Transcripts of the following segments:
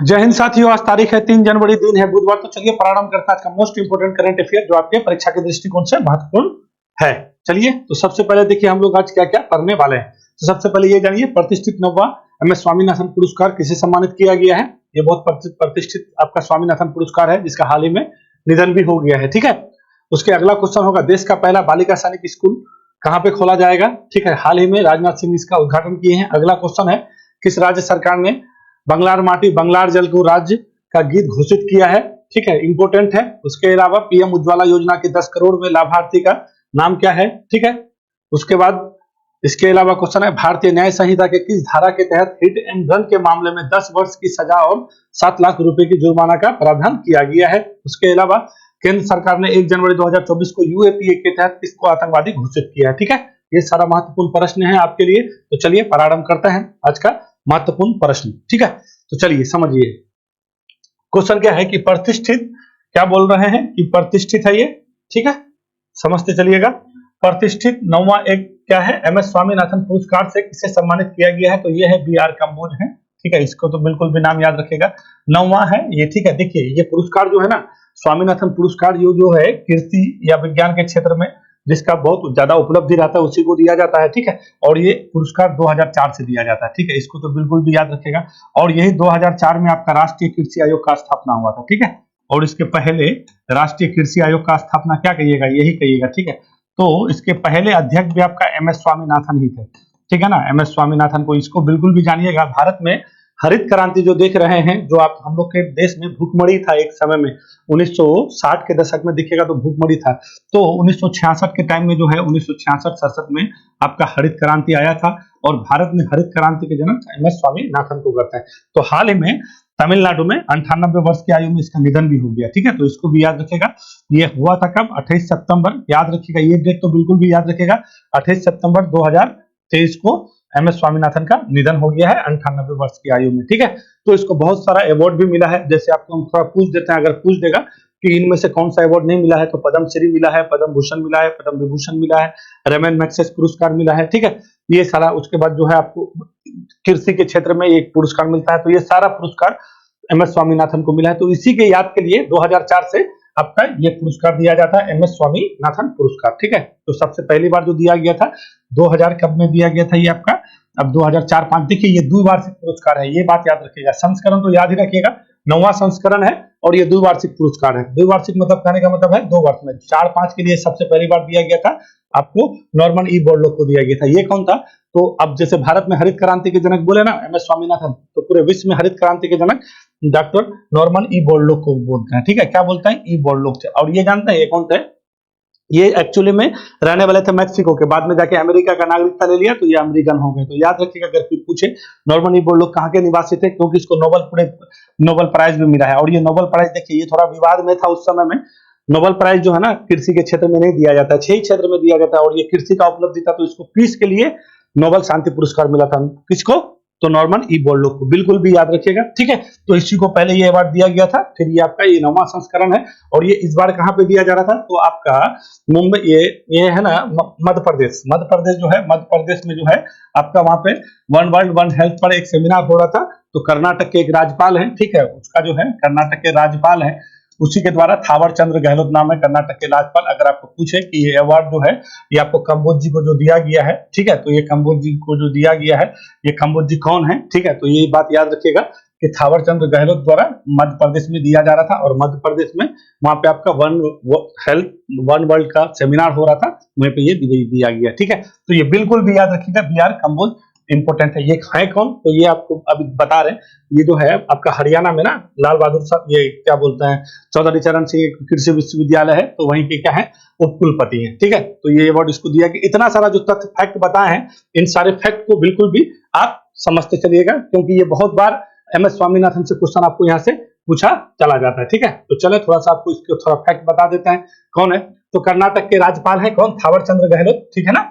जय हिंद साथियों, आज तारीख है 3 जनवरी, दिन है बुधवार। तो चलिए प्रारंभ करते हैं आज का मोस्ट इंपोर्टेंट करंट अफेयर जो आपके परीक्षा के दृष्टिकोण से महत्वपूर्ण है। चलिए तो सबसे पहले देखिए हम लोग आज क्या क्या पढ़ने वाले हैं। तो सबसे पहले ये जानिए प्रतिष्ठित 9वां MS स्वामीनाथन पुरस्कार किसे सम्मानित किया गया है। ये बहुत प्रतिष्ठित आपका स्वामीनाथन पुरस्कार है जिसका हाल ही में निधन भी हो गया है। ठीक है, उसके अगला क्वेश्चन होगा देश का पहला बालिका सैनिक स्कूल कहाँ पे खोला जाएगा। ठीक है, हाल ही में राजनाथ सिंह इसका उद्घाटन किए हैं। अगला क्वेश्चन है किस राज्य सरकार ने बंगलार माटी बंगलार जल को राज्य का गीत घोषित किया है। ठीक है, इंपोर्टेंट है। उसके अलावा PM उज्ज्वला योजना के 10 करोड़ में लाभार्थी का नाम क्या है। ठीक है, उसके बाद इसके अलावा क्वेश्चन है भारतीय न्याय संहिता के किस धारा के तहत हिट एंड रन के मामले में 10 वर्ष की सजा और 7 लाख रुपए की जुर्माना का प्रावधान किया गया है। उसके अलावा केंद्र सरकार ने 1 जनवरी 2024 को UAPA के तहत किसको आतंकवादी घोषित किया है। ठीक है, ये सारा महत्वपूर्ण प्रश्न है आपके लिए। तो चलिए प्रारंभ करते हैं आज का महत्वपूर्ण प्रश्न। ठीक है, तो चलिए समझिए क्वेश्चन क्या है कि प्रतिष्ठित, क्या बोल रहे हैं कि प्रतिष्ठित है ये। ठीक है, समझते चलिएगा। प्रतिष्ठित 9वां एक क्या है MS स्वामीनाथन पुरस्कार से किसे सम्मानित किया गया है। तो ये है BR कंबोज है। ठीक है, इसको तो बिल्कुल भी नाम याद रखेगा। 9वां है ये। ठीक है, देखिए ये पुरस्कार जो है ना स्वामीनाथन पुरस्कार जो है कृषि या विज्ञान के क्षेत्र में जिसका बहुत ज्यादा उपलब्धि रहता है उसी को दिया जाता है। ठीक है, और ये पुरस्कार 2004 से दिया जाता है। ठीक है, इसको तो बिल्कुल भी याद रखेगा। और यही 2004 में आपका राष्ट्रीय कृषि आयोग का स्थापना हुआ था। ठीक है, और इसके पहले राष्ट्रीय कृषि आयोग का स्थापना क्या कहिएगा, यही कहिएगा। ठीक है, तो इसके पहले अध्यक्ष भी आपका MS स्वामीनाथन ही थे। ठीक है ना, MS स्वामीनाथन को इसको बिल्कुल भी जानिएगा। भारत में हरित क्रांति जो देख रहे हैं, जो आप हम लोग के देश में भूखमरी था एक समय में 1960 के दशक में, दिखेगा तो भूखमरी था। तो 1966 के टाइम में जो है 1966-67 में आपका हरित क्रांति आया था और भारत में हरित क्रांति के जनक MS स्वामीनाथन को करता है। तो हाल ही में तमिलनाडु में 98 वर्ष की आयु में इसका निधन भी हो गया। ठीक है, तो इसको भी याद रखेगा। ये हुआ था कब, 28 सितंबर, याद रखिएगा ये डेट तो बिल्कुल भी याद रखेगा। 28 सितंबर 2023 को MS स्वामीनाथन का निधन हो गया है 98 वर्ष की आयु में। ठीक है, तो इसको बहुत सारा अवार्ड भी मिला है। जैसे आपको हम थोड़ा पूछ देते हैं, अगर पूछ देगा कि इनमें से कौन सा अवार्ड नहीं मिला है, तो पद्मश्री मिला है, पद्म भूषण मिला है, पद्म विभूषण मिला है, रेमन मैग्सेसे पुरस्कार मिला है। ठीक है, ये सारा। उसके बाद जो है आपको कृषि के क्षेत्र में एक पुरस्कार मिलता है। तो ये सारा पुरस्कार MS स्वामीनाथन को मिला है। तो इसी के याद के लिए 2004 से आपका ये पुरस्कार दिया जाता है MS स्वामीनाथन पुरस्कार। ठीक है, तो सबसे पहली बार जो दिया गया था 2000 कब में दिया गया था ये आपका, अब 2004-05। देखिए ये द्विवार्षिक पुरस्कार है, ये बात याद रखिएगा। संस्करण तो याद ही रखिएगा, 9वां संस्करण है और ये द्विवार्षिक पुरस्कार है। द्विवार्षिक मतलब कहने का मतलब है 2 वर्ष में। 4-5 के लिए सबसे पहली बार दिया गया था आपको नॉर्मन E बोरलॉग को दिया गया था। ये कौन था, तो अब जैसे भारत में हरित क्रांति के जनक बोले ना MS स्वामीनाथन, तो पूरे विश्व में हरित क्रांति के जनक डॉक्टर नॉर्मन E बोरलॉग को बोलते हैं। ठीक है, क्या बोलते हैं, E बोरलॉग थे। और ये जानते हैं ये कौन थे, ये एक्चुअली में रहने वाले थे मैक्सिको के, बाद में जाके अमेरिका का नागरिकता ले लिया तो ये अमेरिकन हो गए। तो याद रखिएगा अगर कोई पूछे नॉर्मन E बोरलॉग कहाँ के निवासी थे, क्योंकि इसको नोबेल प्राइज भी मिला है। और ये नोबेल प्राइज देखिए ये थोड़ा विवाद में था उस समय में। नोबेल प्राइज जो है ना कृषि के क्षेत्र में नहीं दिया जाता है, 6 क्षेत्र में दिया जाता है और ये कृषि का उपलब्धि था। तो इसको पीस के लिए नोबेल शांति पुरस्कार मिला था। किसको, तो नॉर्मन E बोरलॉग को, बिल्कुल भी याद रखिएगा। ठीक है, तो इसी को पहले ये अवार्ड दिया गया था। फिर ये आपका ये 9वां संस्करण है और ये इस बार कहाँ पे दिया जा रहा था, तो आपका मुंबई, ये है ना मध्य प्रदेश। मध्य प्रदेश जो है, मध्य प्रदेश में जो है आपका वहां पे वन वर्ल्ड वन हेल्थ पर एक सेमिनार हो रहा था। तो कर्नाटक के एक राज्यपाल है, ठीक है, उसका जो है कर्नाटक के राज्यपाल है, उसी के द्वारा थावर चंद्र गहलोत नाम है कर्नाटक के राज्यपाल। अगर आपको पूछे कि ये अवार्ड जो है ये आपको कंबोज जी को जो दिया गया है, ठीक है, तो ये कंबोज जी को जो दिया गया है, ये कंबोज जी कौन है। ठीक है, तो ये बात याद रखिएगा कि थावर चंद्र गहलोत द्वारा मध्य प्रदेश में दिया जा रहा था और मध्य प्रदेश में वहां पे आपका वन वर्ल्ड का सेमिनार हो रहा था, वहीं पे ये दिया गया। ठीक है, तो ये बिल्कुल भी याद रखिएगा, BR कंबोज इंपोर्टेंट है। ये है कौन, तो ये आपको अभी बता रहे हैं। ये जो है आपका हरियाणा में ना लाल बहादुर साहब, ये क्या बोलते हैं, चौधरी चरण सिंह कृषि विश्वविद्यालय है, तो वहीं के क्या है उपकुलपति हैं। ठीक है, तो ये अवार्ड इसको दिया कि इतना सारा जो तथ्य फैक्ट बताए हैं, इन सारे फैक्ट को बिल्कुल भी आप समझते चलिएगा, क्योंकि ये बहुत बार MS स्वामीनाथन से क्वेश्चन आपको यहाँ से पूछा चला जाता है। ठीक है, तो चले थोड़ा सा आपको इसके थोड़ा फैक्ट बता देते हैं। कौन है, तो कर्नाटक के राज्यपाल है कौन, थावर चंद्र गहलोत। ठीक है ना,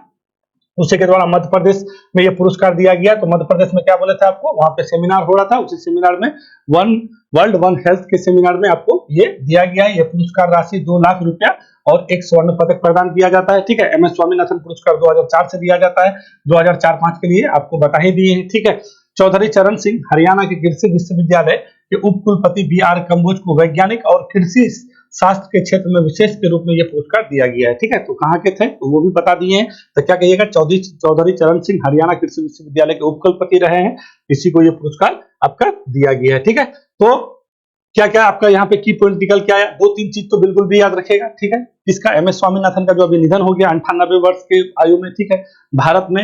उसी के द्वारा मध्य प्रदेश में ये पुरस्कार दिया गया। तो मध्य प्रदेश में क्या बोले थे आपको, वहां पे सेमिनार हो रहा था, उसी सेमिनार में वन वर्ल्ड वन हेल्थ के सेमिनार में आपको ये दिया गया है। ये पुरस्कार राशि 2 लाख रुपया और एक स्वर्ण पदक प्रदान किया जाता है। ठीक है, MS स्वामीनाथन पुरस्कार 2004 से दिया जाता है, 2004-05 के लिए आपको बता ही दिए हैं। ठीक है, चौधरी चरण सिंह हरियाणा के कृषि विश्वविद्यालय के उप कुलपति बी आर कंबोज को वैज्ञानिक और कृषि शास्त्र के क्षेत्र में विशेष के रूप में यह पुरस्कार दिया गया है। ठीक है, तो कहाँ के थे तो वो भी बता दिए हैं। तो क्या कहिएगा, चौधरी चरण सिंह हरियाणा कृषि विश्वविद्यालय के उप कुलपति रहे हैं, इसी को ये पुरस्कार आपका दिया गया है। ठीक है, तो क्या क्या आपका यहाँ पे की पॉइंट निकल के आया, 2-3 चीज तो बिल्कुल भी याद रखेगा। ठीक है, इसका एम एस स्वामीनाथन का जो अभी निधन हो गया 98 वर्ष के आयु में। ठीक है, भारत में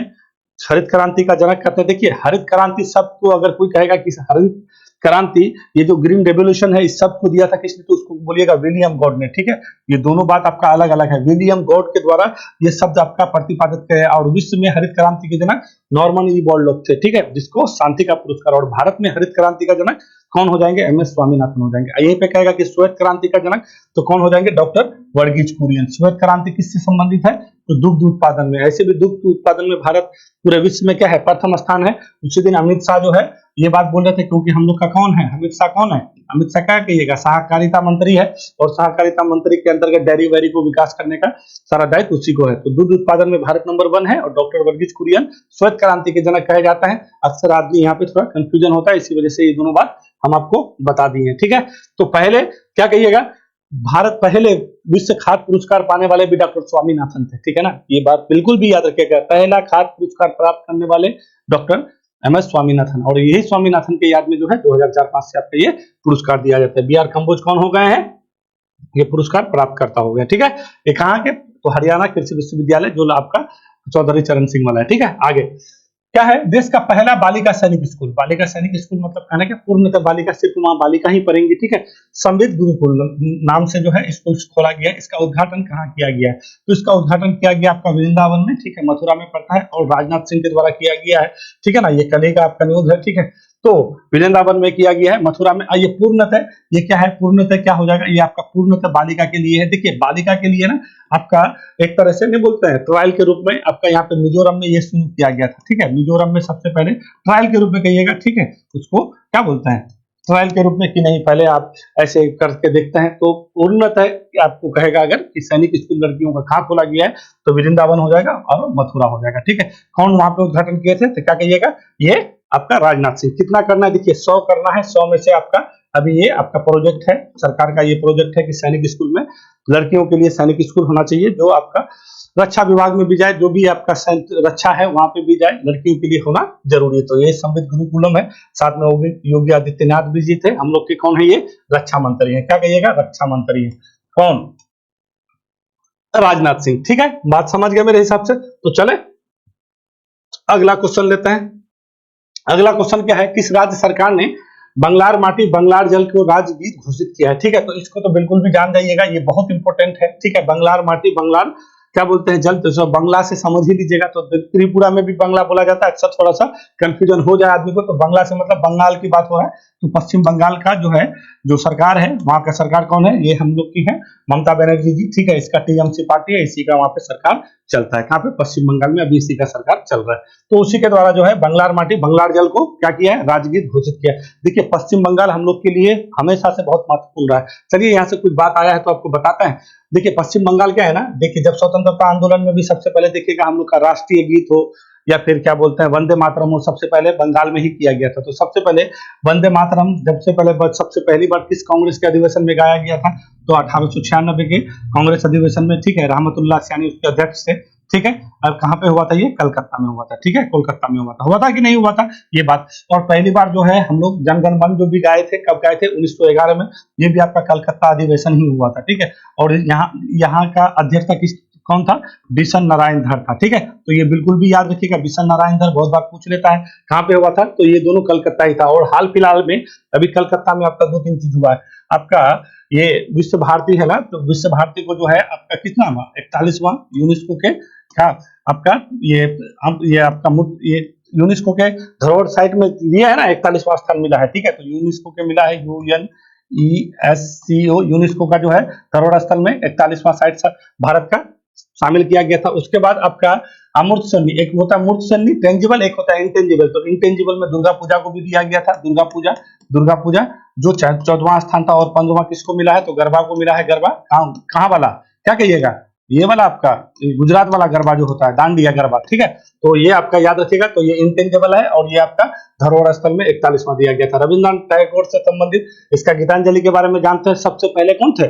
हरित क्रांति का जनक कहते हैं। देखिए, हरित क्रांति शब्द को अगर कोई कहेगा कि हरित क्रांति, ये जो ग्रीन रेवोल्यूशन है, इस शब्द को दिया था किसने, तो उसको बोलिएगा विलियम गॉड ने। ठीक है, ये दोनों बात आपका अलग अलग है। विलियम गॉड के द्वारा ये शब्द आपका प्रतिपादित किया, और विश्व में हरित क्रांति के जनक नॉर्मन ई बोरलॉग थे। ठीक है, जिसको शांति का पुरस्कार, और भारत में हरित क्रांति का जनक कौन हो जाएंगे, एम एस स्वामीनाथन हो जाएंगे। यहीं पे कहेगा कि श्वेत क्रांति का जनक तो कौन हो जाएंगे, डॉक्टर वर्गीज कुरियन। श्वेत क्रांति किससे संबंधित है, तो दुग्ध उत्पादन में। ऐसे भी दुग्ध उत्पादन में भारत पूरे विश्व में क्या है, प्रथम स्थान है। उसी दिन अमित शाह जो है ये बात बोल रहे थे, क्योंकि हम लोग का कौन है, अमित शाह कौन है, अमित शाह क्या कहिएगा, सहकारिता मंत्री है, और सहकारिता मंत्री के अंतर्गत डेयरी वेरी को विकास करने का सारा दायित्व उसी को है। तो दूध उत्पादन में भारत नंबर 1 है, और डॉक्टर वर्गीज कुरियन श्वेत क्रांति के जनक कहे जाता है। अक्सर आदमी यहाँ पे थोड़ा कंफ्यूजन होता है, इसी वजह से ये दोनों बात हम आपको बता दिए। ठीक है, तो पहले क्या कहिएगा, भारत पहले विश्व खाद्य पुरस्कार पाने वाले भी डॉक्टर स्वामीनाथन थे। ठीक है ना, ये बात बिल्कुल भी याद रखिएगा, पहला खाद्य पुरस्कार प्राप्त करने वाले डॉक्टर एम एस स्वामीनाथन, और यही स्वामीनाथन के याद में जो है 2004-05 से आपका ये पुरस्कार दिया जाता है। बी आर कंबोज कौन हो गए हैं, ये पुरस्कार प्राप्त करता हो गया। ठीक है, ये कहाँ के, तो हरियाणा कृषि विश्वविद्यालय जो आपका चौधरी चरण सिंह वाला है। ठीक है, आगे क्या है, देश का पहला बालिका सैनिक स्कूल। बालिका सैनिक स्कूल मतलब कहना क्या, पूर्णतः बालिका, सिर्फ वहां बालिका ही पढ़ेंगी। ठीक है, संविद गुरुकुल नाम से जो है स्कूल खोला गया। इसका उद्घाटन कहाँ किया गया है, तो इसका उद्घाटन किया गया आपका वृंदावन में। ठीक है, मथुरा में पड़ता है, और राजनाथ सिंह के द्वारा किया गया है। ठीक है ना, ये कल का आपका न्यूज है। ठीक है, तो वृंदावन में किया गया है, मथुरा में। ये पूर्णतः, ये क्या है, पूर्णतः क्या हो जाएगा, ये आपका पूर्णतः बालिका के लिए है। देखिए, बालिका के लिए ना आपका एक तरह से नहीं बोलते हैं, ट्रायल के रूप में आपका यहाँ पे मिजोरम में ये शुरू किया गया था। ठीक है, मिजोरम में सबसे पहले ट्रायल के रूप में कहिएगा। ठीक है, उसको क्या बोलते हैं, ट्रायल के रूप में, कि नहीं पहले आप ऐसे करके देखते हैं। तो पूर्णतः आपको कहेगा अगर कि सैनिक स्कूल लड़कियों का कहाँ खोला गया है, तो वृंदावन हो जाएगा और मथुरा हो जाएगा। ठीक है, कौन वहां पे उद्घाटन किए थे, तो क्या कहिएगा, ये आपका राजनाथ सिंह। कितना करना है, देखिए 100 करना है। 100 में से आपका अभी ये आपका प्रोजेक्ट है, सरकार का ये प्रोजेक्ट है कि सैनिक स्कूल में लड़कियों के लिए सैनिक स्कूल होना चाहिए, जो आपका रक्षा विभाग में भी जाए, जो भी आपका रक्षा है वहां पे भी जाए, लड़कियों के लिए होना जरूरी है। तो ये संविद गुरुकुलम है। साथ में योगी आदित्यनाथ भी जी थे, हम लोग के कौन है, ये रक्षा मंत्री है। क्या कहिएगा, रक्षा मंत्री है कौन, राजनाथ सिंह। ठीक है, बात समझ गए मेरे हिसाब से। तो चले अगला क्वेश्चन लेते हैं। अगला क्वेश्चन क्या है, किस राज्य सरकार ने बंगलार माटी बंगलार जल को राजगीत घोषित किया है। ठीक है, तो इसको तो बिल्कुल भी जान जाइएगा, ये बहुत इंपॉर्टेंट है। ठीक है, बंगलार माटी बंगलार क्या बोलते हैं, जल, तो बंगला से समझ ही लीजिएगा। तो त्रिपुरा में भी बंगला बोला जाता है, अक्सर थोड़ा सा कंफ्यूजन हो जाए आदमी को। तो बंगला से मतलब बंगाल की बात हो है, तो पश्चिम बंगाल का जो है, जो सरकार है, वहां का सरकार कौन है, ये हम लोग की है ममता बनर्जी जी। ठीक है, इसका टीएमसी पार्टी है, इसी का वहां पे सरकार चलता है। कहाँ पे, पश्चिम बंगाल में अभी इसी का सरकार चल रहा है। तो उसी के द्वारा जो है बंगलार माटी बंगलार जल को क्या किया है, राजगीत घोषित किया है। देखिए, पश्चिम बंगाल हम लोग के लिए हमेशा से बहुत महत्वपूर्ण रहा है। चलिए, यहाँ से कुछ बात आया है तो आपको बताते हैं। देखिए, पश्चिम बंगाल क्या है ना, देखिए जब स्वतंत्रता आंदोलन में भी सबसे पहले देखिएगा हम लोग का राष्ट्रीय गीत हो या फिर क्या बोलते हैं वंदे मातरम हो, सबसे पहले बंगाल में ही किया गया था। तो सबसे पहले वंदे मातरम सबसे पहली बार किस कांग्रेस के अधिवेशन में गाया गया था, तो 1896 के कांग्रेस अधिवेशन में। ठीक है, रहमतुल्लाह सियानी उसके अध्यक्ष थे। ठीक है, और कहाँ पे हुआ था, ये कलकत्ता में हुआ था। ठीक है, कोलकाता में हुआ था कि नहीं हुआ था ये बात। और पहली बार जो है हम लोग जनगण मन जो भी गाए थे, कब गाए थे, 1911 में। ये भी आपका कलकत्ता अधिवेशन ही हुआ था। ठीक है, और यहाँ का अध्यक्षता कौन था, बिशन नारायण धर था। ठीक है, तो ये बिल्कुल भी याद रखिएगा, बिशन नारायण धर बहुत बार पूछ लेता है कहाँ पे हुआ था, तो ये दोनों कलकत्ता ही था। और हाल फिलहाल में अभी कलकत्ता में आपका 2-3 चीज हुआ है। आपका ये विश्व भारती है ना, तो विश्व भारती को जो है आपका कितना हुआ, 41वां यूनेस्को के क्या आपका ये आपका ये यूनेस्को के धरोहर साइट में दिया है ना, 41वां स्थान मिला है। ठीक है, तो यूनेस्को के मिला है, UNESCO यूनेस्को का जो है धरोहर स्थल में 41वां साइट भारत का शामिल किया गया था। उसके बाद आपका अमूर्त सन्नी, एक होता है मूर्त सन्नी टेंजिबल, एक होता है इंटेंजिबल। तो इंटेंजिबल में दुर्गा पूजा को भी दिया गया था। दुर्गा पूजा जो 14वां स्थान था, और 15वां किसको मिला है, तो गरबा को मिला है। गरबा कहाँ वाला, क्या कहिएगा, ये वाला आपका गुजरात वाला गरबा जो होता है, दांडिया गरबा, ठीक है। तो ये आपका याद रखिएगा। तो ये इंटेंजेबल है और ये आपका धरोहर स्थल में 41वां दिया गया था। रविन्द्रनाथ टैगोर से संबंधित इसका गीतांजलि के बारे में जानते हैं, सबसे पहले कौन थे?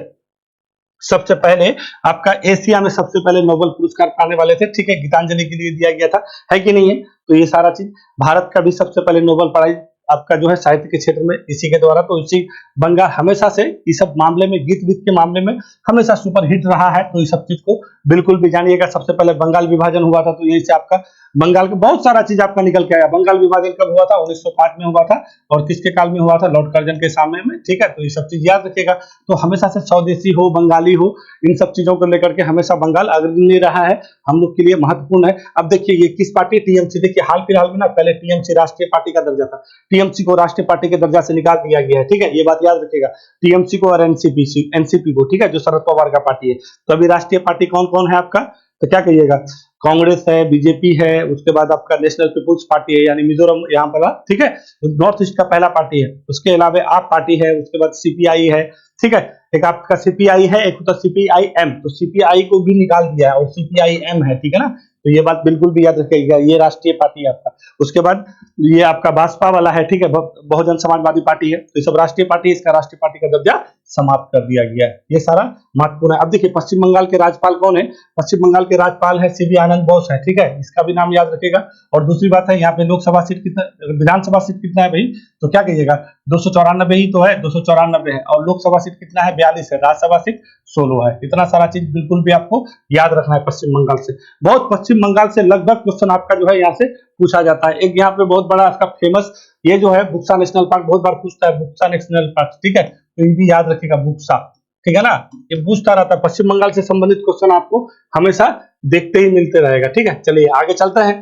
सबसे पहले आपका एशिया में सबसे पहले नोबेल पुरस्कार पाने वाले थे, ठीक है, गीतांजलि के लिए दिया गया था, है कि नहीं है? तो ये सारा चीज, भारत का भी सबसे पहले नोबेल प्राइज आपका जो है साहित्य के क्षेत्र में इसी के द्वारा, तो इसी बंगाल हमेशा से इस सब मामले में, गीत वीत के मामले में हमेशा सुपरहिट रहा है। तो इस सब चीज को बिल्कुल भी जानिएगा। सबसे पहले बंगाल विभाजन हुआ था, तो यही से आपका बंगाल का बहुत सारा चीज आपका निकल के आया। बंगाल विभाजन कब हुआ था? 1905 में हुआ था। और किसके काल में हुआ था? लॉर्ड कर्जन के सामने में, ठीक है। तो ये सब चीज याद रखिएगा। तो हमेशा से स्वदेशी हो, बंगाली हो, इन सब चीजों को लेकर के हमेशा बंगाल अग्रणी रहा है, हम लोग के लिए महत्वपूर्ण है। अब देखिए ये किस पार्टी, टीएमसी, देखिए हाल फिलहाल में ना, पहले टीएमसी राष्ट्रीय पार्टी का दर्जा था, टीएमसी को राष्ट्रीय पार्टी के दर्जा से निकाल दिया गया है, ठीक है, ये बात याद रखिएगा। टीएमसी को और एनसीपी को, ठीक है, जो शरद पवार का पार्टी है। तो अभी राष्ट्रीय पार्टी कौन कौन है आपका? तो क्या कहिएगा? कांग्रेस है, बीजेपी है, उसके बाद आपका नेशनल पीपुल्स पार्टी है, यानी मिजोरम यहाँ पर, ठीक है, नॉर्थ ईस्ट का पहला पार्टी है। उसके अलावा आप पार्टी है, उसके बाद सीपीआई है, ठीक है, एक आपका सीपीआई है, एक होता सीपीआईएम। तो सीपीआई को भी निकाल दिया है और सीपीआईएम है, ठीक है ना। तो ये बात बिल्कुल भी याद रखिएगा, ये राष्ट्रीय पार्टी है आपका। उसके बाद ये आपका भाजपा वाला है, ठीक है, बहुजन समाजवादी पार्टी है। तो ये सब राष्ट्रीय पार्टी, इसका राष्ट्रीय पार्टी का दर्जा समाप्त कर दिया गया है। ये सारा महत्वपूर्ण है। अब देखिए पश्चिम बंगाल के राज्यपाल कौन है? पश्चिम बंगाल के राज्यपाल है सीवी आनंद बोस है, ठीक है, इसका भी नाम याद रखिएगा। और दूसरी बात है, यहाँ पे लोकसभा सीट कितना, विधानसभा सीट कितना है भाई? तो क्या कहिएगा? 294 ही तो है, 294 है। और लोकसभा सीट कितना है? 42 है। राज्यसभा सीट 16 है। इतना सारा चीज बिल्कुल भी आपको याद रखना है पश्चिम बंगाल से। बहुत पश्चिम बंगाल से लगभग क्वेश्चन आपका जो है यहाँ से पूछा जाता है। एक यहाँ पे बहुत बड़ा इसका फेमस ये जो है बुक्सा नेशनल पार्क, बहुत बार पूछता है बुक्सा नेशनल पार्क, ठीक है, तो ये भी याद रखिएगा, बुक्सा, ठीक है ना, ये पूछता रहता है। पश्चिम बंगाल से संबंधित क्वेश्चन आपको हमेशा देखते ही मिलते रहेगा, ठीक है। चलिए आगे चलते हैं।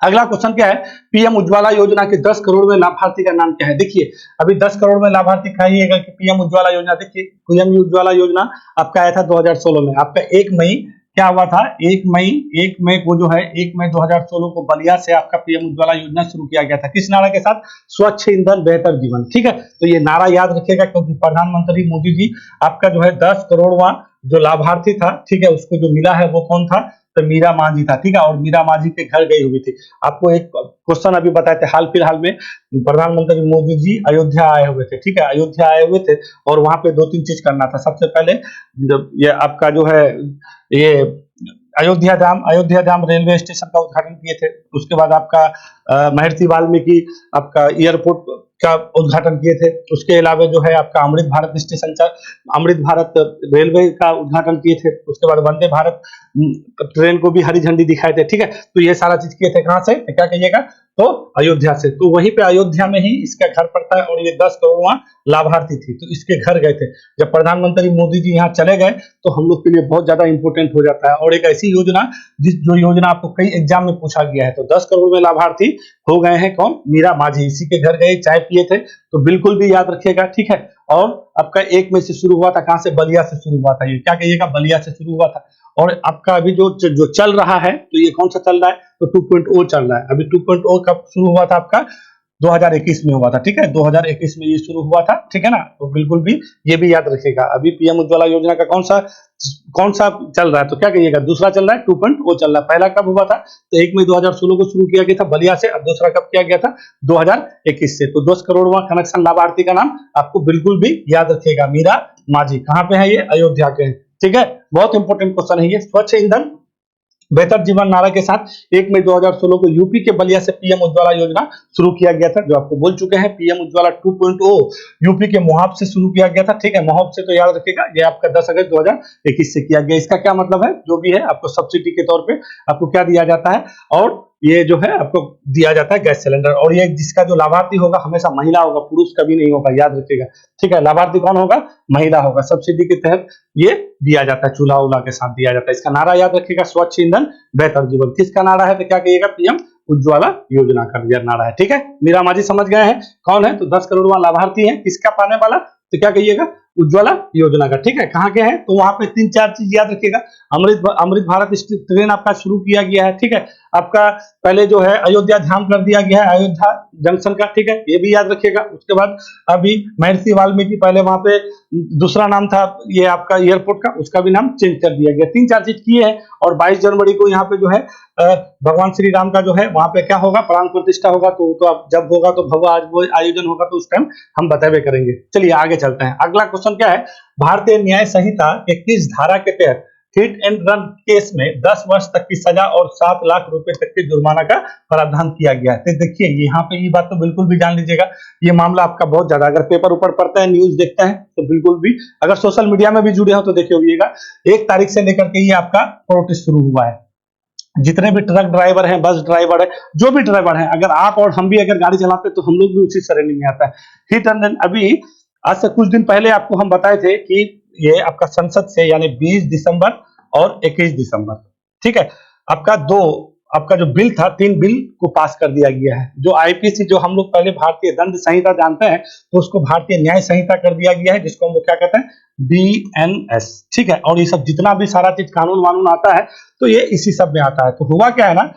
अगला क्वेश्चन क्या है? पीएम उज्ज्वला योजना के 10 करोड़ में लाभार्थी का नाम क्या है? देखिए अभी 10 करोड़ में लाभार्थी खाइएगा कि पीएम उज्ज्वला योजना, देखिए पीएम उज्ज्वला योजना आपका आया था 2016 में। आपका 1 मई क्या हुआ था? 1 मई को जो है 1 मई 2016 को बलिया से आपका पीएम उज्ज्वला योजना शुरू किया गया था। किस नारा के साथ? स्वच्छ ईंधन बेहतर जीवन, ठीक है। तो ये नारा याद रखिएगा, क्योंकि प्रधानमंत्री मोदी जी आपका जो है 10 करोड़वां जो लाभार्थी था, ठीक है, उसको जो मिला है वो कौन था? तो मीरा मांझी था, ठीक है। और मीरा मांझी के घर गई हुई थी। आपको एक क्वेश्चन अभी बताए थे, हाल फिलहाल में प्रधानमंत्री मोदी जी अयोध्या आए हुए थे, ठीक है, अयोध्या आए हुए थे और वहां पे 2-3 चीज करना था। सबसे पहले ये आपका जो है ये अयोध्या धाम रेलवे स्टेशन का उद्घाटन किए थे। उसके बाद आपका महर्षि वाल्मीकि आपका एयरपोर्ट का उद्घाटन किए थे। उसके अलावा जो है आपका अमृत भारत स्टेशन, अमृत भारत रेलवे का उद्घाटन किए थे। उसके बाद वंदे भारत ट्रेन को भी हरी झंडी दिखाए थे, ठीक है। तो ये सारा चीज किए थे कहां से? क्या कहिएगा? तो अयोध्या से। तो वहीं पे अयोध्या में ही इसका घर पड़ता है और ये 10 करोड़वां लाभार्थी थी, तो इसके घर गए थे। जब प्रधानमंत्री मोदी जी यहाँ चले गए तो हम लोग के लिए बहुत ज्यादा इंपॉर्टेंट हो जाता है। और एक ऐसी योजना जो योजना आपको कई एग्जाम में पूछा गया है। तो 10 करोड़ में लाभार्थी हो गए हैं कौन? मीरा मांझी। इसी के घर गए, चाय पिए थे, तो बिल्कुल भी याद रखिएगा, ठीक है। और आपका 1 मई से शुरू हुआ था, कहां से? बलिया से शुरू हुआ था। ये क्या कहिएगा? बलिया से शुरू हुआ था। और आपका अभी जो चल रहा है, तो ये कौन सा चल रहा है? तो 2.0 चल रहा है। अभी 2.0 कब शुरू हुआ था? आपका 2021 में हुआ था, ठीक है, 2021 में ये शुरू हुआ था, ठीक है ना। तो बिल्कुल भी ये भी याद रखिएगा। अभी पीएम उज्ज्वला योजना का कौन सा चल रहा है? तो क्या कहिएगा? दूसरा चल रहा है, 2.0 चल रहा है। पहला कब हुआ था? तो 1 मई 2016 को शुरू किया गया था बलिया से। अब दूसरा कब किया गया था? 2021 से। तो 10 करोड़वां कनेक्शन लाभार्थी का नाम आपको बिल्कुल भी याद रखिएगा, मीरा मांझी। कहां पे है ये? अयोध्या के, ठीक है। बहुत इंपॉर्टेंट क्वेश्चन है ये। स्वच्छ ईंधन बेहतर जीवन नारा के साथ 1 मई 2016 को यूपी के बलिया से पीएम उज्ज्वला योजना शुरू किया गया था, जो आपको बोल चुके हैं। पीएम उज्ज्वला 2.0 यूपी के मोहाब से शुरू किया गया था, ठीक है। मोहाब से तो याद रखिएगा, ये आपका 10 अगस्त 2021 से किया गया। इसका क्या मतलब है? जो भी है आपको सब्सिडी के तौर पे आपको क्या दिया जाता है? और ये जो है आपको दिया जाता है गैस सिलेंडर। और ये जिसका जो लाभार्थी होगा हमेशा महिला होगा, पुरुष कभी नहीं होगा, याद रखिएगा, ठीक है। लाभार्थी कौन होगा? महिला होगा। सब्सिडी के तहत ये दिया जाता है, चूल्हा उल्हा के साथ दिया जाता है। इसका नारा याद रखिएगा, स्वच्छ ईंधन बेहतर जीवन। किसका नारा है? तो क्या कहिएगा? पीएम उज्ज्वला योजना का नारा है, ठीक है। मीरा मांझी समझ गए हैं कौन है? तो 10 करोड़वां लाभार्थी है। किसका पाने वाला? तो क्या कहिएगा? उज्ज्वला योजना का, ठीक है। कहाँ के है तो वहां पे 3-4 चीज याद रखिएगा। अमृत भारत ट्रेन आपका शुरू किया गया है, ठीक है। आपका पहले जो है अयोध्या धाम कर दिया गया है, अयोध्या जंक्शन का, ठीक है, ये भी याद रखिएगा। उसके बाद अभी महर्षि वाल्मीकि, पहले वहां पे दूसरा नाम था ये आपका एयरपोर्ट का, उसका भी नाम चेंज कर दिया गया। 3-4 चीज किए हैं। और 22 जनवरी को यहाँ पे जो है भगवान श्री राम का जो है वहां पे क्या होगा, प्राण प्रतिष्ठा होगा। तो अब जब होगा तो भव्य आयोजन होगा, तो उस टाइम हम बतावे करेंगे। चलिए आगे चलते हैं। अगला क्वेश्चन क्या है, भारतीय न्याय संहिता के किस धारा के तहत हिट एंड रन केस में 10 वर्ष तक की सजा और 7 लाख रुपए तक के जुर्माना का प्रावधान किया गया है। तो देखिए यहाँ पे ये बात तो बिल्कुल भी जान लीजिएगा, ये मामला आपका बहुत ज्यादा, अगर पेपर ऊपर पढ़ते हैं, न्यूज देखते हैं, तो बिल्कुल भी, अगर सोशल मीडिया में भी जुड़े हो तो देखिए होइएगा, 1 तारीख से लेकर के ये आपका प्रोटेस्ट शुरू हुआ है। जितने भी ट्रक ड्राइवर हैं, बस ड्राइवर है, जो भी ड्राइवर हैं, अगर आप और हम भी अगर गाड़ी चलाते हैं तो हम लोग भी उसी श्रेणी में आता है। हिट एंड रन अभी आज से कुछ दिन पहले आपको हम बताए थे कि ये आपका संसद से, यानी 20 दिसंबर और 21 दिसंबर, ठीक है, आपका जो बिल था, 3 बिल को पास कर दिया गया है। जो आईपीसी, जो हम लोग पहले भारतीय दंड संहिता जानते हैं, तो उसको भारतीय न्याय संहिता कर दिया गया है, जिसको हम लोग क्या कहते हैं, बीएनएस, ठीक है। और ये सब जितना भी सारा चीज कानून वानून आता है, तो ये इसी सब में आता है। तो हुआ क्या है ना,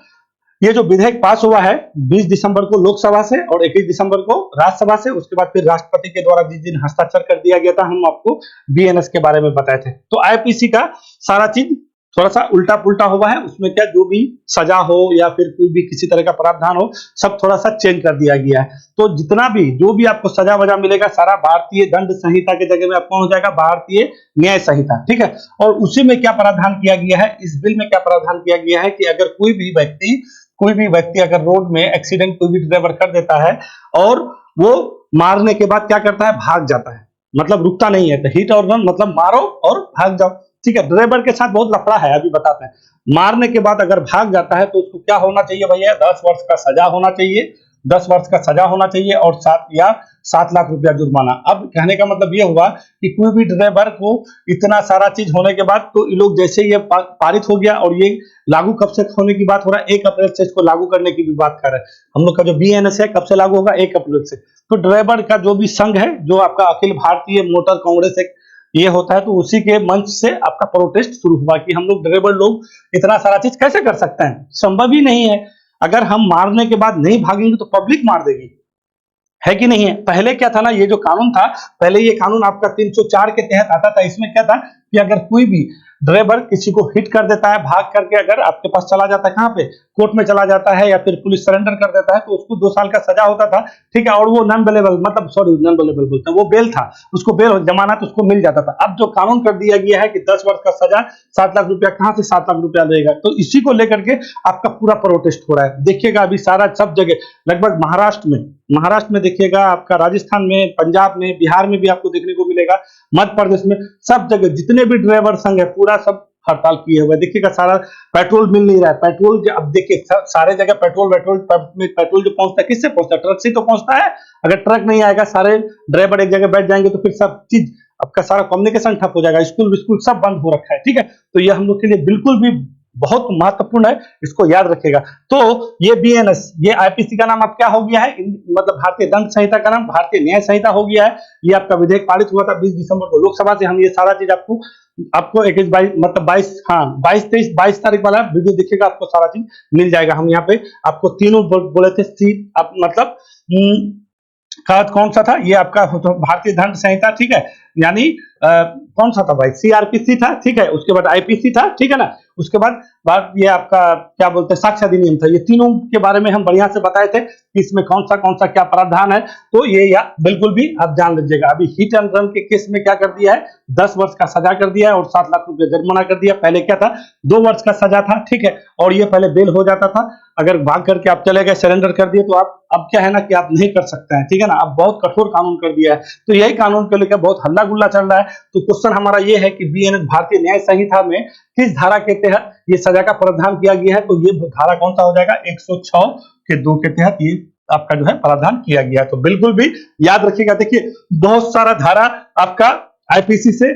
ये जो विधेयक पास हुआ है 20 दिसंबर को लोकसभा से और 21 दिसंबर को राज्यसभा से, उसके बाद फिर राष्ट्रपति के द्वारा जिस दिन हस्ताक्षर कर दिया गया था, हम आपको बीएनएस के बारे में बताए थे। तो आईपीसी का सारा चीज थोड़ा सा उल्टा पुल्टा हुआ है, उसमें क्या, जो भी सजा हो या फिर कोई भी किसी तरह का प्रावधान हो, सब थोड़ा सा चेंज कर दिया गया है। तो जितना भी जो भी आपको सजा वजा मिलेगा, सारा भारतीय दंड संहिता के जगह में आपको हो जाएगा भारतीय न्याय संहिता, ठीक है। और उसी में क्या प्रावधान किया गया है, इस बिल में क्या प्रावधान किया गया है कि अगर कोई भी व्यक्ति अगर रोड में एक्सीडेंट कोई भी ड्राइवर कर देता है और वो मारने के बाद क्या करता है, भाग जाता है, मतलब रुकता नहीं है, तो हिट और रन मतलब मारो और भाग जाओ, ठीक है। ड्राइवर के साथ बहुत लफड़ा है, अभी बताते हैं। मारने के बाद अगर भाग जाता है तो उसको क्या होना चाहिए भैया, 10 वर्ष का सजा होना चाहिए, 10 वर्ष का सजा होना चाहिए और 7 लाख रुपया जुर्माना। अब कहने का मतलब ये हुआ कि कोई भी ड्राइवर को इतना सारा चीज होने के बाद, तो ये लोग जैसे ये पारित हो गया और ये लागू कब से होने की बात हो रहा है, 1 अप्रैल से इसको लागू करने की भी बात कर रहे हैं हम लोग का। जो बीएनएस है कब से लागू होगा, 1 अप्रैल से। तो ड्राइवर का जो भी संघ है, जो आपका अखिल भारतीय मोटर कांग्रेस ये होता है, तो उसी के मंच से आपका प्रोटेस्ट शुरू हुआ कि हम लोग ड्राइवर लोग इतना सारा चीज कैसे कर सकते हैं, संभव ही नहीं है। अगर हम मारने के बाद नहीं भागेंगे तो पब्लिक मार देगी, है कि नहीं है। पहले क्या था ना, ये जो कानून था, पहले ये कानून आपका 304 के तहत आता था। इसमें क्या था कि अगर कोई भी ड्राइवर किसी को हिट कर देता है, भाग करके अगर आपके पास चला जाता है, कहाँ पे, कोर्ट में चला जाता है या फिर पुलिस सरेंडर कर देता है, तो उसको 2 साल का सजा होता था, ठीक है। और वो नॉन बेलेबल, मतलब नॉन बेलेबल बोलते हैं, वो बेल था, उसको बेल जमानत उसको मिल जाता था। अब जो कानून कर दिया गया है कि 10 वर्ष का सजा, 7 लाख रुपया, कहाँ से 7 लाख रुपया लेगा, तो इसी को लेकर के आपका पूरा प्रोटेस्ट हो रहा है। देखिएगा अभी सारा सब जगह, लगभग महाराष्ट्र में देखिएगा, आपका राजस्थान में, पंजाब में, बिहार में भी आपको देखने को मिलेगा, मध्य प्रदेश में, सब जगह जितने भी ड्राइवर संघ है पूरा सब हड़ताल किए हुए। देखिएगा सारा पेट्रोल मिल नहीं रहा है, पेट्रोल अब देखिए सारे जगह पेट्रोल जो पहुंचता है, किससे पहुंचता है, ट्रक से तो पहुंचता है। अगर ट्रक नहीं आएगा, सारे ड्राइवर एक जगह बैठ जाएंगे, तो फिर सब चीज आपका सारा कम्युनिकेशन ठप हो जाएगा, स्कूल सब बंद हो रखा है, ठीक है। तो ये हम लोग के लिए बिल्कुल भी बहुत महत्वपूर्ण है, इसको याद रखिएगा। तो ये बीएनएस, ये आईपीसी का नाम अब क्या हो गया है, मतलब भारतीय दंड संहिता का नाम भारतीय न्याय संहिता हो गया है। ये आपका विधेयक पारित हुआ था 20 दिसंबर को लोकसभा से। हम ये सारा चीज आपको 21 मतलब 22 तारीख वाला वीडियो देखिएगा, आपको सारा चीज मिल जाएगा। हम यहाँ पे आपको तीनों बोले थे, सीट मतलब कौन सा था, ये आपका भारतीय दंड संहिता, ठीक है, यानी कौन सा था भाई, सीआरपीसी था, ठीक है, उसके बाद आईपीसी था, ठीक है ना, उसके बाद ये आपका क्या बोलते हैं, साक्ष्य अधिनियम था। ये तीनों के बारे में हम बढ़िया से बताए थे कि इसमें कौन सा क्या प्रावधान है, तो ये बिल्कुल भी आप जान लीजिएगा। अभी हिट एंड रन के केस में क्या कर दिया है, 10 वर्ष का सजा कर दिया है और 7 लाख रुपए जुर्माना कर दिया। पहले क्या था, 2 वर्ष का सजा था, ठीक है, और ये पहले बेल हो जाता था। अगर भाग करके आप चले गए, सरेंडर कर दिए, तो आप अब क्या है ना कि आप नहीं कर सकते हैं, ठीक है ना। अब बहुत कठोर कानून कर दिया है, तो यही कानून को लेकर बहुत हल्ला गुल्ला चल रहा है। तो क्वेश्चन हमारा ये है कि बीएनएस भारतीय न्याय संहिता में किस धारा के तहत ये सजा का प्रावधान किया गया है, तो ये धारा कौन सा हो जाएगा, 106 के 2 के तहत ये आपका जो है प्रावधान किया गया है। तो बिल्कुल भी याद रखिएगा। देखिए बहुत सारा धारा आपका आईपीसी से,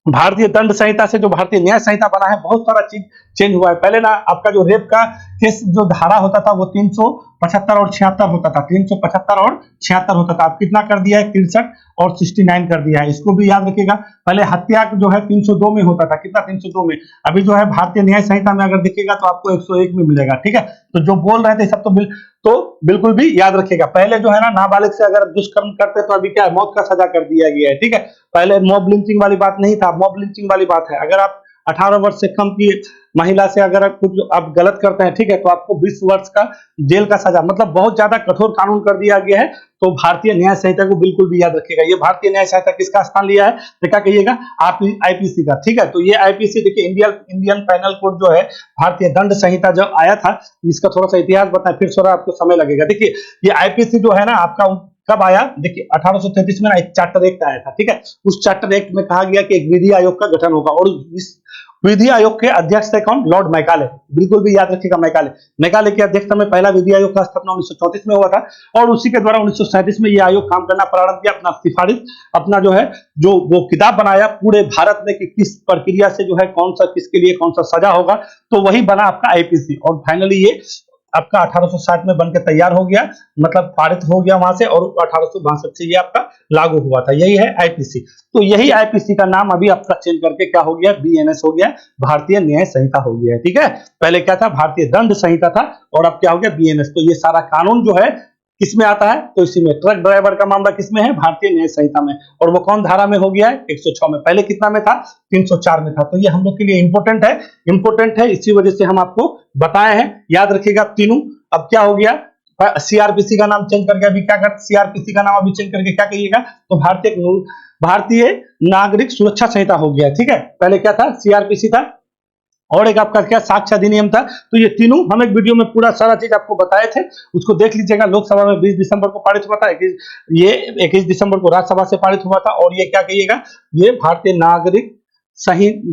भारतीय दंड संहिता से, जो भारतीय न्याय संहिता बना है, बहुत सारा चीज चेंज हुआ है। पहले ना आपका जो रेप का केस जो धारा होता था वो 375 और 76 होता था, 375 और 76 होता था। अब कितना कर दिया है, 63 और 69 कर दिया है। इसको भी याद रखिएगा। पहले हत्या जो है 302 में होता था, कितना 302 में। अभी जो है भारतीय न्याय संहिता में अगर देखिएगा तो आपको 101 में मिलेगा, ठीक है। तो जो बोल रहे थे सब तो बिल्कुल भी याद रखिएगा। पहले जो है ना नाबालिग से अगर दुष्कर्म करते तो अभी क्या है, मौत का सजा कर दिया गया है, ठीक है। पहले मॉब लिंचिंग वाली बात नहीं था, मॉब लिंचिंग वाली बात है। अगर आप 18 वर्ष से कम की महिला से अगर कुछ आप गलत करते हैं, ठीक है, तो आपको 20 वर्ष का जेल का सजा, मतलब बहुत ज्यादा कठोर कानून कर दिया गया है। तो भारतीय न्याय संहिता को बिल्कुल भी याद रखिएगा। ये भारतीय न्याय संहिता किसका स्थान लिया है, क्या कहिएगा, आप आईपीसी का, ठीक है। तो ये आईपीसी देखिए, इंडियन पैनल कोड जो है, भारतीय दंड संहिता जब आया था, इसका थोड़ा सा इतिहास बताएं, फिर थोड़ा आपको समय लगेगा। देखिए ये आईपीसी जो है ना आपका कब आया, देखिए 1833 में ना एक चार्टर एक्ट आया था, ठीक है। उस चार्टर एक्ट में कहा गया कि एक विधि आयोग का गठन होगा, और इस विधि आयोग के अध्यक्ष थे कौन, लॉर्ड मैकाले। बिल्कुल भी याद रखिएगा, मैकाले की अध्यक्षता में पहला विधि आयोग का स्थापना 1934 में हुआ था, और उसी के द्वारा 1937 में यह आयोग काम करना प्रारंभ किया। अपना सिफारिश, अपना जो है जो वो किताब बनाया पूरे भारत में कि किस प्रक्रिया से जो है कौन सा, किसके लिए कौन सा सजा होगा, तो वही बना आपका आईपीसी। और फाइनली ये आपका 1860 में बनकर तैयार हो गया, मतलब पारित हो गया वहां से, और 1862 से ये आपका लागू हुआ था। यही है आईपीसी। तो यही आईपीसी का नाम अभी आपका चेंज करके क्या हो गया, बीएनएस हो गया, भारतीय न्याय संहिता हो गया है, ठीक है। पहले क्या था, भारतीय दंड संहिता था, और अब क्या हो गया, बीएनएस। तो ये सारा कानून जो है किसमें आता है, तो इसी में ट्रक ड्राइवर का मामला किसमें है, भारतीय न्याय संहिता में। और वो कौन धारा में हो गया है, 106 में। पहले कितना में था, 304 में था। तो ये हम लोग के लिए इंपोर्टेंट है, इसी वजह से हम आपको बताए हैं। याद रखिएगा तीनों। अब क्या हो गया, सीआरपीसी का नाम चेंज करके अभी क्या कर, सीआरपीसी का नाम अभी चेंज करके क्या कहिएगा, तो भारतीय नागरिक सुरक्षा संहिता हो गया, ठीक है। पहले क्या था, सीआरपीसी था, और एक आपका क्या, साक्ष्य अधिनियम था। तो ये तीनों हम एक वीडियो में पूरा सारा चीज आपको बताए थे, उसको देख लीजिएगा। लोकसभा में 20 दिसंबर को पारित हुआ था, ये 21 दिसंबर को राज्यसभा से पारित हुआ था। और ये क्या कहिएगा, ये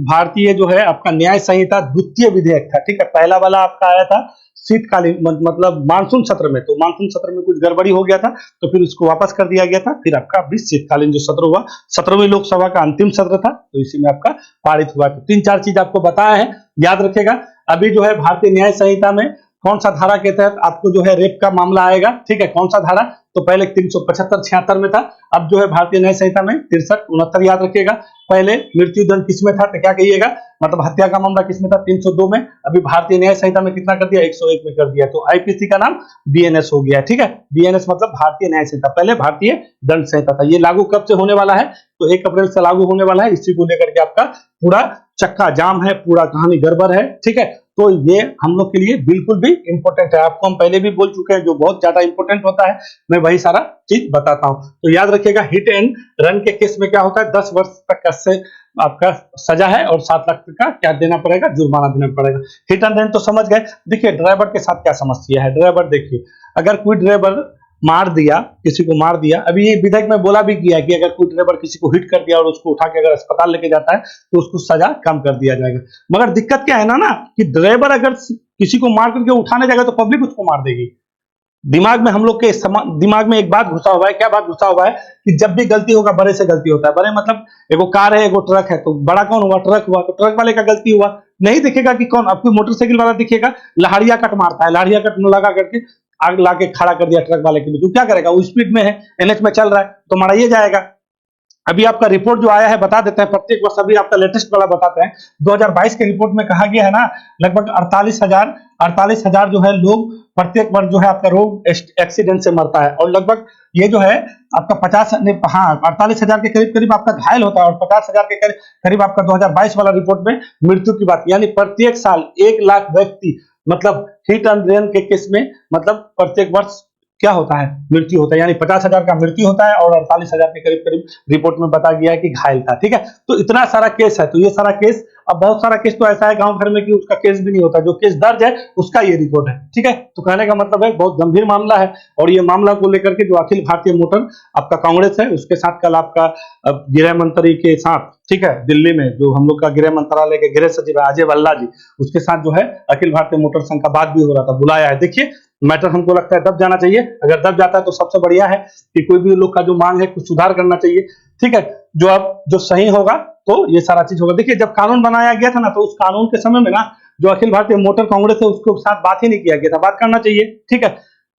भारतीय जो है आपका न्याय संहिता द्वितीय विधेयक था, ठीक है। पहला वाला आपका आया था शीतकालीन, मतलब मानसून सत्र में। तो मानसून सत्र में कुछ गड़बड़ी हो गया था, तो फिर उसको वापस कर दिया गया था। फिर आपका अभी शीतकालीन जो सत्र हुआ, 17वीं लोकसभा का अंतिम सत्र था, तो इसी में आपका पारित हुआ। तो 3-4 चीज आपको बताया है, याद रखेगा। अभी जो है भारतीय न्याय संहिता में कौन सा धारा के तहत आपको जो है रेप का मामला आएगा, ठीक है, कौन सा धारा, तो पहले 375-76 में था। अब जो है भारतीय न्याय संहिता में 63-69 याद रखिएगा। पहले मृत्यु दंड किसमें था, तो क्या कहिएगा, मतलब हत्या का मामला किसमें था, 302 में। अभी भारतीय न्याय संहिता में कितना कर दिया, 101 में कर दिया। तो आईपीसी का नाम बीएनएस हो गया, ठीक है। बीएनएस मतलब भारतीय न्याय संहिता, पहले भारतीय दंड संहिता था। ये लागू कब से होने वाला है, तो 1 अप्रैल से लागू होने वाला है। इसी को लेकर के आपका पूरा चक्का जाम है, पूरा कहानी गड़बड़ है, ठीक है। तो ये हम लोग के लिए बिल्कुल भी इंपॉर्टेंट है। आपको हम पहले भी बोल चुके हैं, जो बहुत ज्यादा इंपॉर्टेंट होता है मैं वही सारा चीज बताता हूं। तो याद रखिएगा, हिट एंड रन के केस में क्या होता है, 10 वर्ष तक का से आपका सजा है, और 7 लाख का क्या देना पड़ेगा, जुर्माना देना पड़ेगा। हिट एंड रन तो समझ गए। देखिए ड्राइवर के साथ क्या समस्या है। ड्राइवर देखिए, अगर कोई ड्राइवर मार दिया, किसी को मार दिया, अभी ये विधेयक में बोला भी गया कि अगर कोई ड्राइवर किसी को हिट कर दिया और उसको उठा के अगर अस्पताल लेके जाता है तो उसको सजा कम कर दिया जाएगा। मगर दिक्कत क्या है ना कि ड्राइवर अगर किसी को मार करके उठाने जाएगा तो पब्लिक उसको मार देगी। दिमाग में हम लोग के दिमाग में एक बात घुसा हुआ है, क्या बात घुसा हुआ है, कि जब भी गलती होगा बड़े से गलती होता है। बड़े मतलब एगो कार है, एगो ट्रक है, तो बड़ा कौन हुआ, ट्रक हुआ, तो ट्रक वाले का गलती हुआ। नहीं दिखेगा कि कौन, आपको मोटरसाइकिल वाला दिखेगा, लहरिया कट मारता है, लहरिया कट लगा करके आग लाके खड़ा कर दिया ट्रक वाले के बीच, क्या करेगा, वो स्पीड में है, एनएच में चल रहा है, तो मारा ये जाएगा। अभी आपका रिपोर्ट जो आया है बता देते हैं, प्रत्येक वर्ष अभी आपका लेटेस्ट वाला बताते हैं। 2022 के रिपोर्ट में कहा गया है ना, लगभग 48,000 जो है लोग प्रत्येक वर्ष जो है आपका रोड एक्सीडेंट से मरता है, और लगभग ये जो है आपका 48,000 के करीब आपका घायल होता है, और 50,000 के करीब आपका 2022 वाला रिपोर्ट में मृत्यु की बात, यानी प्रत्येक साल 1 लाख व्यक्ति, मतलब हिट एंड रन के केस में, मतलब प्रत्येक वर्ष क्या होता है, मृत्यु होता है। यानी 50,000 का मृत्यु होता है, और 48,000 के करीब रिपोर्ट में बता गया है कि घायल था, ठीक है। तो इतना सारा केस है, तो ये सारा केस, अब बहुत सारा केस तो ऐसा है गांव घर में कि उसका केस भी नहीं होता, जो केस दर्ज है उसका ये रिपोर्ट है, ठीक है। तो कहने का मतलब है बहुत गंभीर मामला है, और ये मामला को लेकर के जो अखिल भारतीय मोटर आपका कांग्रेस है, उसके साथ कल आपका गृह मंत्री के साथ, ठीक है, दिल्ली में जो हम लोग का गृह मंत्रालय के गृह सचिव है अजय भल्ला जी, उसके साथ जो है अखिल भारतीय मोटर संघ का बात भी हो रहा था, बुलाया है। देखिए मैटर हमको लगता है दब जाना चाहिए, अगर दब जाता है तो सबसे बढ़िया है कि कोई भी लोग का जो मांग है कुछ सुधार करना चाहिए, ठीक है। जो अब जो सही होगा तो ये सारा चीज होगा। देखिए जब कानून बनाया गया था ना, तो उस कानून के समय में ना जो अखिल भारतीय मोटर कांग्रेस है उसके साथ बात ही नहीं किया गया था, बात करना चाहिए, ठीक है।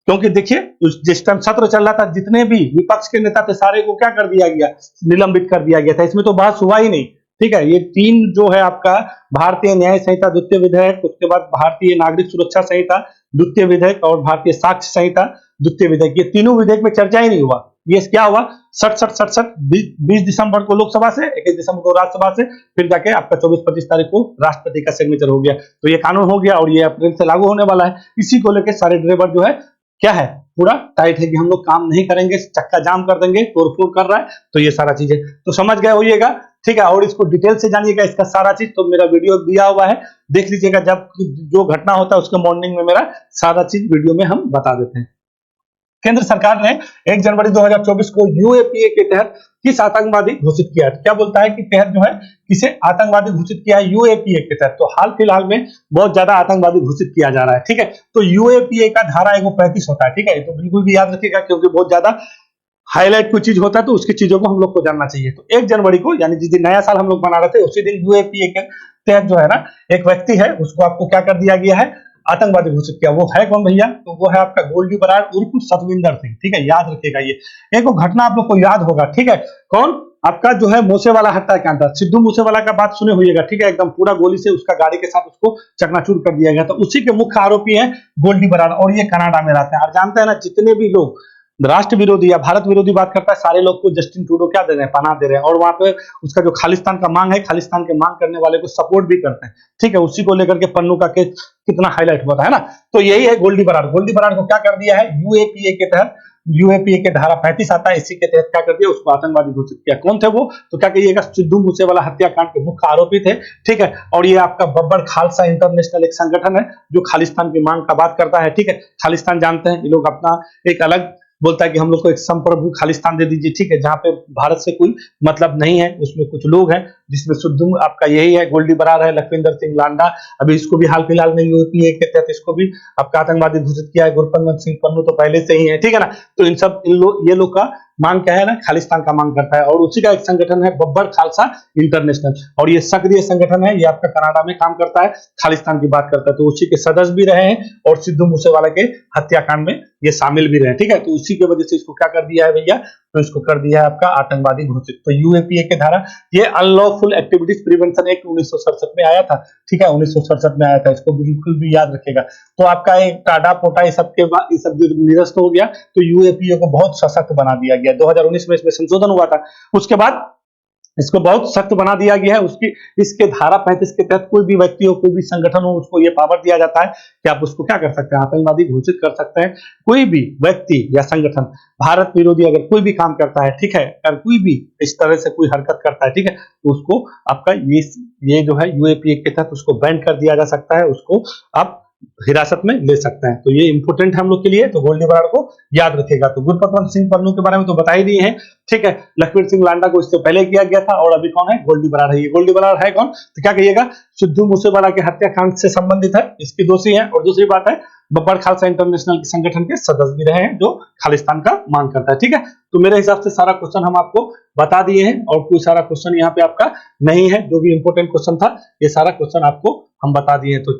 क्योंकि देखिए जिस टाइम सत्र चल रहा था जितने भी विपक्ष के नेता थे सारे को क्या कर दिया गया, निलंबित कर दिया गया था, इसमें तो बहस हुआ ही नहीं, ठीक है। ये तीन जो है आपका भारतीय न्याय संहिता द्वितीय विधेयक, उसके बाद भारतीय नागरिक सुरक्षा संहिता द्वितीय विधेयक और भारतीय साक्ष्य संहिता द्वितीय विधेयक, ये तीनों विधेयक में चर्चा ही नहीं हुआ। ये क्या हुआ, 20 दिसंबर को लोकसभा से, 21 दिसंबर को राज्यसभा से, फिर जाके आपका 24-25 तारीख को राष्ट्रपति का सिग्नेचर हो गया, तो ये कानून हो गया और ये अप्रैल से लागू होने वाला है। इसी को लेकर सारे ड्राइवर जो है क्या है, पूरा टाइट है कि हम लोग काम नहीं करेंगे, चक्का जाम कर देंगे, तोड़फोड़ कर रहा है, तो ये सारा चीजें तो समझ गए होइएगा, ठीक है। और इसको डिटेल से जानिएगा इसका सारा चीज, तो मेरा वीडियो दिया हुआ है, देख लीजिएगा, जब जो घटना होता है उसके मॉर्निंग में मेरा सारा चीज वीडियो में हम बता देते हैं। केंद्र सरकार ने 1 जनवरी 2024 को यूएपीए के तहत किस आतंकवादी घोषित किया है, क्या बोलता है कि तहत जो है किसे आतंकवादी घोषित किया है यूएपीए के तहत, तो हाल फिलहाल में बहुत ज्यादा आतंकवादी घोषित किया जा रहा है, ठीक है। तो यूएपीए का धारा 135 होता है, ठीक है, तो बिल्कुल भी याद रखिएगा क्योंकि बहुत ज्यादा हाईलाइट कोई चीज होता है तो उसकी चीजों को हम लोग को जानना चाहिए। तो 1 जनवरी को यानी जिस दिन नया साल हम लोग मना रहे थे उसी दिन यूएपीए के तहत जो है ना एक व्यक्ति है उसको आपको क्या कर दिया गया है, आतंकवादी घोषित किया। वो है कौन भैया, तो वो है आपका गोल्डी बराड़ उर्फ सतविंदर सिंह, ठीक है, याद रखिएगा। ये एक वो घटना आप लोग को याद होगा, ठीक है, कौन आपका जो है मूसेवाला हत्याकांड था, सिद्धू मूसेवाला का बात सुने होइएगा, ठीक है, एकदम पूरा गोली से उसका गाड़ी के साथ उसको चकनाचूर कर दिया गया, तो उसी के मुख्य आरोपी है गोल्डी बराड़ और ये कनाडा में रहते हैं। और जानते हैं ना जितने भी लोग राष्ट्र विरोधी या भारत विरोधी बात करता है सारे लोग को जस्टिन ट्रूडो क्या दे रहे हैं, पनाह दे रहे हैं, और वहां पे उसका जो खालिस्तान का मांग है, खालिस्तान के मांग करने वाले को सपोर्ट भी करते हैं, ठीक है। उसी को लेकर के पन्नू का केस कितना हाईलाइट हुआ था, है ना। तो यही है गोल्डी बराड़। गोल्डी बराड़ को क्या कर दिया है यूएपीए के तहत, यूएपीए के धारा 35 आता है, इसी के तहत क्या कर दिया, उसको आतंकवादी घोषित किया। कौन थे वो, तो क्या कहिएगा, सिद्धू मूसेवाला हत्याकांड के मुख्य आरोपी थे, ठीक है। और ये आपका बब्बर खालसा इंटरनेशनल एक संगठन है जो खालिस्तान की मांग का बात करता है, ठीक है। खालिस्तान जानते हैं ये लोग अपना एक अलग बोलता है कि हम लोग को एक संप्रभु खालिस्तान दे दीजिए, ठीक है, जहां पे भारत से कोई मतलब नहीं है, उसमें कुछ लोग हैं जिसमें सिद्धू आपका यही है, गोल्डी बराड़ है, लखविंदर सिंह लांडा, अभी इसको भी हाल फिलहाल में यूपीए के तहत इसको भी आपका आतंकवादी घोषित किया है, गुरपंत सिंह पन्नू तो पहले से ही है, ठीक है ना। तो ये लोग का मांग क्या है ना, खालिस्तान का मांग करता है, और उसी का एक संगठन है बब्बर खालसा इंटरनेशनल, और ये सक्रिय संगठन है, ये आपका कनाडा में काम करता है, खालिस्तान की बात करता है, तो उसी के सदस्य भी रहे हैं और सिद्धू मूसेवाला के हत्याकांड में ये शामिल भी रहे, ठीक है। तो उसी की वजह से इसको क्या कर दिया है भैया, तो इसको कर दिया है आपका आतंकवादी घोषित। तो यूएपीए के धारा, ये अनलॉफुल एक्टिविटीज प्रिवेंशन एक्ट 1967 में आया था, ठीक है, 1967 में आया था, इसको बिल्कुल भी याद रखेगा। तो आपका एक टाडा पोटा ये सब जो निरस्त हो गया, तो यूएपीए को बहुत सशक्त बना दिया गया। 2019 में इसमें संशोधन हुआ था, उसके बाद इसको बहुत सख्त बना दिया गया है। उसकी इसके धारा 35 के तहत कोई भी व्यक्ति हो, कोई भी संगठन हो, उसको ये पावर दिया जाता है कि आप उसको क्या कर सकते हैं, आतंकवादी घोषित कर सकते हैं। कोई भी व्यक्ति या संगठन भारत विरोधी अगर कोई भी काम करता है, ठीक है, अगर कोई भी इस तरह से कोई हरकत करता है, ठीक है, तो उसको आपका ये जो है यूएपीए के तहत उसको बैन कर दिया जा सकता है, उसको आप हिरासत में ले सकते हैं। तो ये इंपोर्टेंट है हम लोग के लिए, तो गोल्डी बराड़ को याद रखेगा। तो गुरपतवंत सिंह पन्नू के बारे में तो बता ही दिए हैं, ठीक है। लखवीर सिंह लांडा को इससे पहले किया गया था, और अभी कौन है, गोल्डी बराड़ है। ये गोल्डी बराड़ है कौन, तो क्या कहिएगा, सिद्धू मूसेवाला के हत्याकांड से संबंधित है, इसकी दोषी है। और दूसरी बात है बब्बर खालसा इंटरनेशनल संगठन के सदस्य भी रहे हैं जो खालिस्तान का मांग करता है, ठीक है। तो मेरे हिसाब से सारा क्वेश्चन हम आपको बता दिए हैं, और कोई सारा क्वेश्चन यहाँ पे आपका नहीं है, जो भी इंपोर्टेंट क्वेश्चन था ये सारा क्वेश्चन आपको हम बता दिए। तो